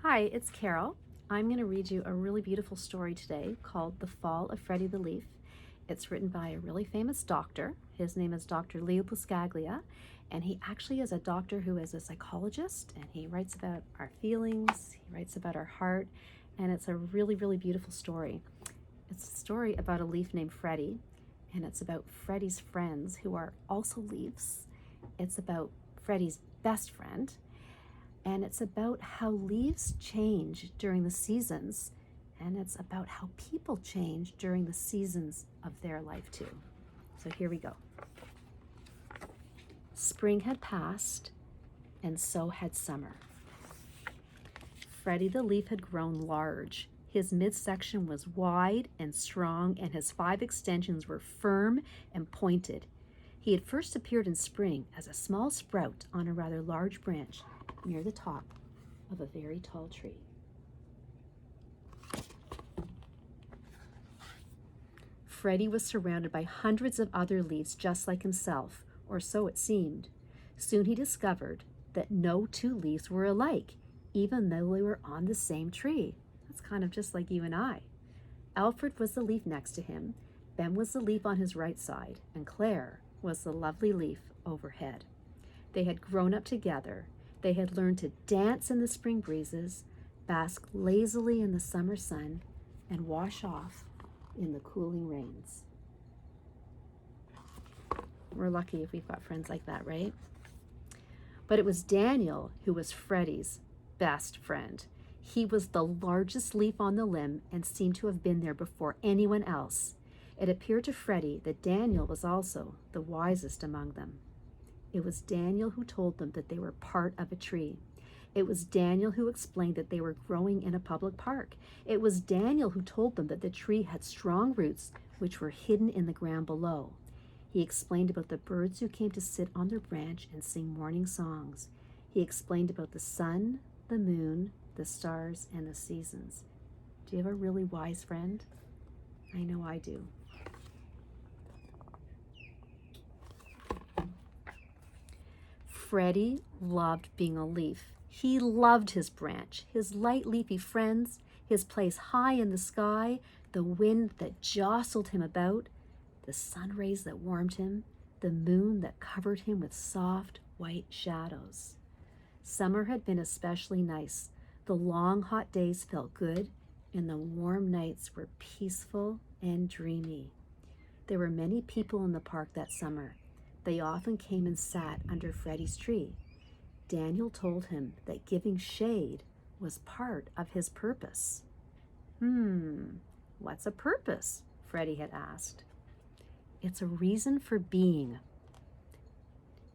Hi, it's Carol. I'm going to read you a really beautiful story today called The Fall of Freddie the Leaf. It's written by a really famous doctor. His name is Dr. Leo Buscaglia, and he actually is a doctor who is a psychologist, and he writes about our feelings, he writes about our heart, and it's a really, really beautiful story. It's a story about a leaf named Freddie, and it's about Freddie's friends who are also leaves. It's about Freddie's best friend, and it's about how leaves change during the seasons, and it's about how people change during the seasons of their life too. So here we go. Spring had passed, and so had summer. Freddie the leaf had grown large. His midsection was wide and strong, and his 5 extensions were firm and pointed. He had first appeared in spring as a small sprout on a rather large branch near the top of a very tall tree. Freddie was surrounded by hundreds of other leaves just like himself, or so it seemed. Soon he discovered that no 2 leaves were alike, even though they were on the same tree. That's kind of just like you and I. Alfred was the leaf next to him, Ben was the leaf on his right side, and Claire was the lovely leaf overhead. They had grown up together. They had learned to dance in the spring breezes, bask lazily in the summer sun, and wash off in the cooling rains. We're lucky if we've got friends like that, right? But it was Daniel who was Freddie's best friend. He was the largest leaf on the limb and seemed to have been there before anyone else. It appeared to Freddie that Daniel was also the wisest among them. It was Daniel who told them that they were part of a tree. It was Daniel who explained that they were growing in a public park. It was Daniel who told them that the tree had strong roots which were hidden in the ground below. He explained about the birds who came to sit on their branch and sing morning songs. He explained about the sun, the moon, the stars, and the seasons. Do you have a really wise friend? I know I do. Freddie loved being a leaf. He loved his branch, his light leafy friends, his place high in the sky, the wind that jostled him about, the sun rays that warmed him, the moon that covered him with soft white shadows. Summer had been especially nice. The long hot days felt good, and the warm nights were peaceful and dreamy. There were many people in the park that summer. They often came and sat under Freddie's tree. Daniel told him that giving shade was part of his purpose. What's a purpose? Freddie had asked. It's a reason for being.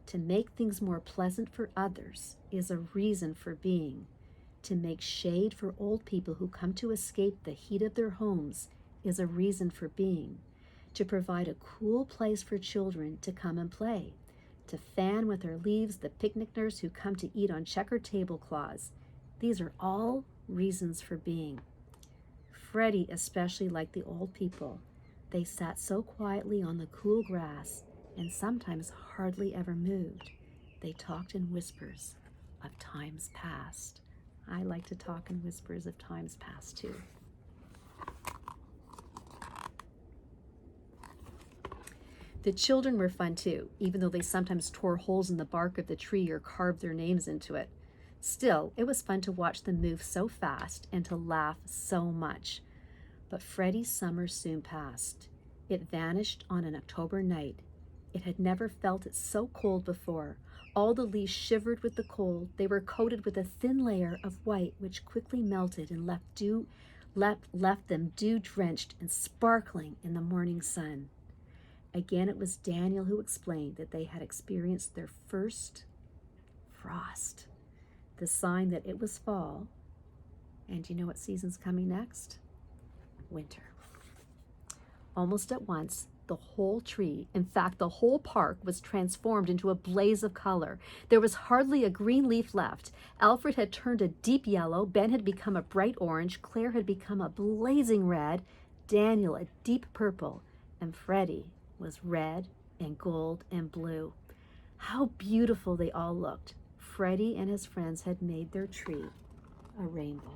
To make things more pleasant for others is a reason for being. To make shade for old people who come to escape the heat of their homes is a reason for being. To provide a cool place for children to come and play, to fan with our leaves the picnickers who come to eat on checkered tablecloths. These are all reasons for being. Freddie especially liked the old people. They sat so quietly on the cool grass and sometimes hardly ever moved. They talked in whispers of times past. I like to talk in whispers of times past too. The children were fun too, even though they sometimes tore holes in the bark of the tree or carved their names into it. Still, it was fun to watch them move so fast and to laugh so much. But Freddie's summer soon passed. It vanished on an October night. It had never felt it so cold before. All the leaves shivered with the cold. They were coated with a thin layer of white which quickly melted and left them dew-drenched and sparkling in the morning sun. Again, it was Daniel who explained that they had experienced their first frost, the sign that it was fall. And you know what season's coming next? Winter. Almost at once, the whole tree, in fact, the whole park, was transformed into a blaze of color. There was hardly a green leaf left. Alfred had turned a deep yellow, Ben had become a bright orange, Claire had become a blazing red, Daniel a deep purple, and Freddie was red and gold and blue. How beautiful they all looked. Freddie and his friends had made their tree a rainbow.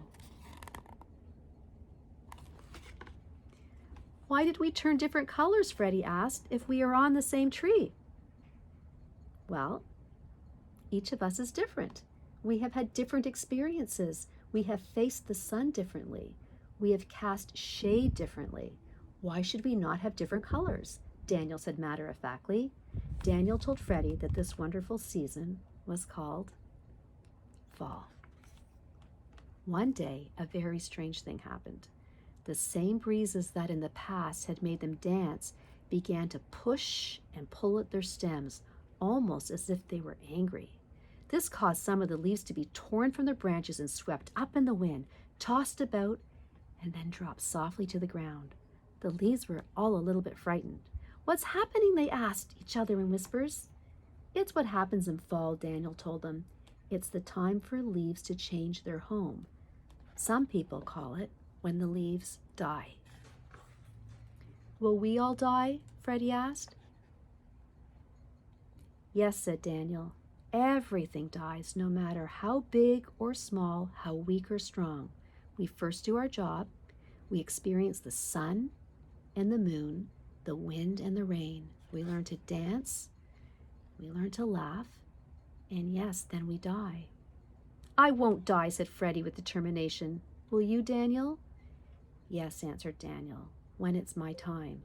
Why did we turn different colors, Freddie asked, if we are on the same tree? Well, each of us is different. We have had different experiences. We have faced the sun differently. We have cast shade differently. Why should we not have different colors? Daniel said matter-of-factly. Daniel told Freddie that this wonderful season was called fall. One day, a very strange thing happened. The same breezes that in the past had made them dance began to push and pull at their stems, almost as if they were angry. This caused some of the leaves to be torn from their branches and swept up in the wind, tossed about, and then dropped softly to the ground. The leaves were all a little bit frightened. "What's happening?" they asked each other in whispers. "It's what happens in fall," Daniel told them. "It's the time for leaves to change their home. Some people call it when the leaves die." "Will we all die?" Freddie asked. "Yes," said Daniel. "Everything dies, no matter how big or small, how weak or strong. We first do our job. We experience the sun and the moon, the wind and the rain. We learn to dance. We learn to laugh. And yes, then we die." "I won't die," said Freddie with determination. "Will you, Daniel?" "Yes," answered Daniel, "when it's my time."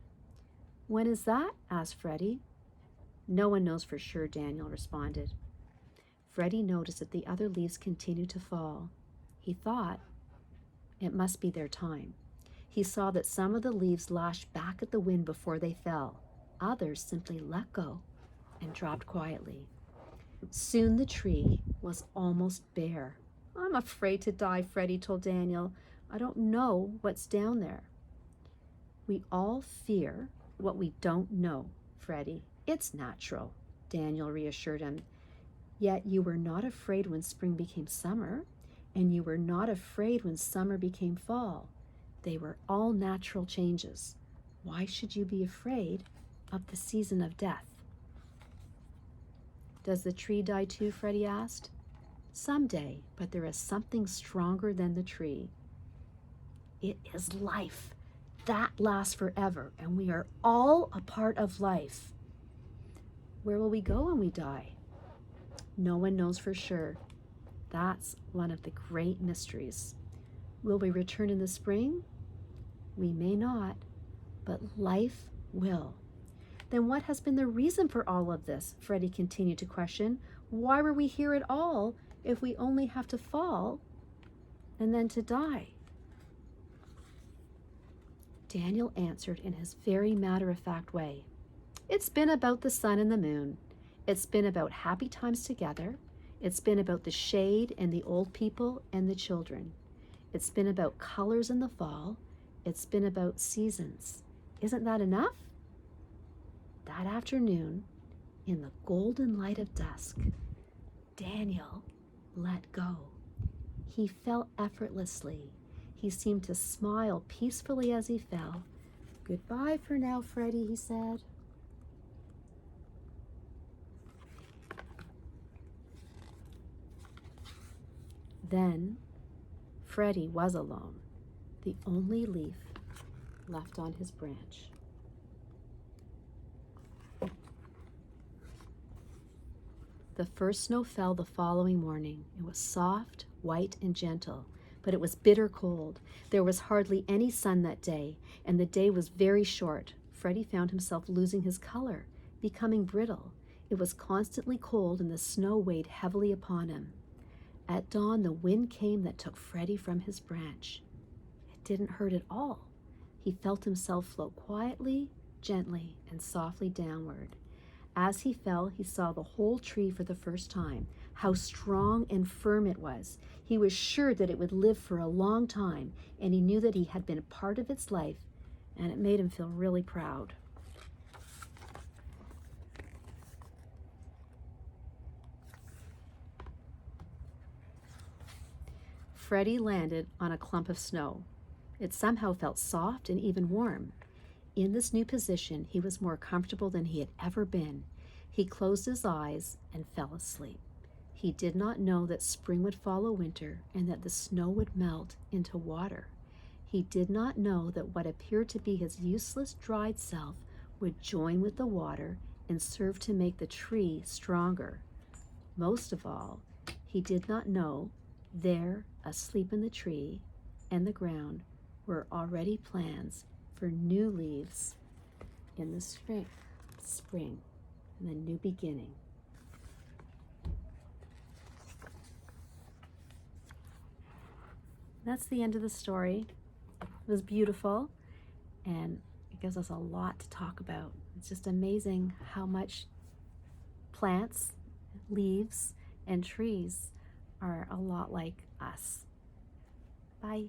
"When is that?" asked Freddie. "No one knows for sure," Daniel responded. Freddie noticed that the other leaves continued to fall. He thought it must be their time. He saw that some of the leaves lashed back at the wind before they fell. Others simply let go and dropped quietly. Soon the tree was almost bare. "I'm afraid to die," Freddie told Daniel. "I don't know what's down there." "We all fear what we don't know, Freddie. It's natural," Daniel reassured him. "Yet you were not afraid when spring became summer, and you were not afraid when summer became fall. They were all natural changes. Why should you be afraid of the season of death?" "Does the tree die too?" Freddie asked. "Someday, but there is something stronger than the tree. It is life. That lasts forever, and we are all a part of life." "Where will we go when we die?" "No one knows for sure. That's one of the great mysteries. Will we return in the spring? We may not, but life will." "Then what has been the reason for all of this?" Freddie continued to question. "Why were we here at all if we only have to fall and then to die?" Daniel answered in his very matter-of-fact way. "It's been about the sun and the moon. It's been about happy times together. It's been about the shade and the old people and the children. It's been about colors in the fall. It's been about seasons. Isn't that enough?" That afternoon, in the golden light of dusk, Daniel let go. He fell effortlessly. He seemed to smile peacefully as he fell. "Goodbye for now, Freddie," he said. Then Freddie was alone, the only leaf left on his branch. The first snow fell the following morning. It was soft, white, and gentle, but it was bitter cold. There was hardly any sun that day, and the day was very short. Freddie found himself losing his color, becoming brittle. It was constantly cold, and the snow weighed heavily upon him. At dawn, the wind came that took Freddie from his branch. It didn't hurt at all. He felt himself float quietly, gently, and softly downward. As he fell, he saw the whole tree for the first time, how strong and firm it was. He was sure that it would live for a long time, and he knew that he had been a part of its life, and it made him feel really proud. Freddie landed on a clump of snow. It somehow felt soft and even warm. In this new position, he was more comfortable than he had ever been. He closed his eyes and fell asleep. He did not know that spring would follow winter and that the snow would melt into water. He did not know that what appeared to be his useless dried self would join with the water and serve to make the tree stronger. Most of all, he did not know there, asleep in the tree and the ground, were already plans for new leaves in the spring, and a new beginning. That's the end of the story. It was beautiful, and it gives us a lot to talk about. It's just amazing how much plants, leaves, and trees are a lot like us. Bye.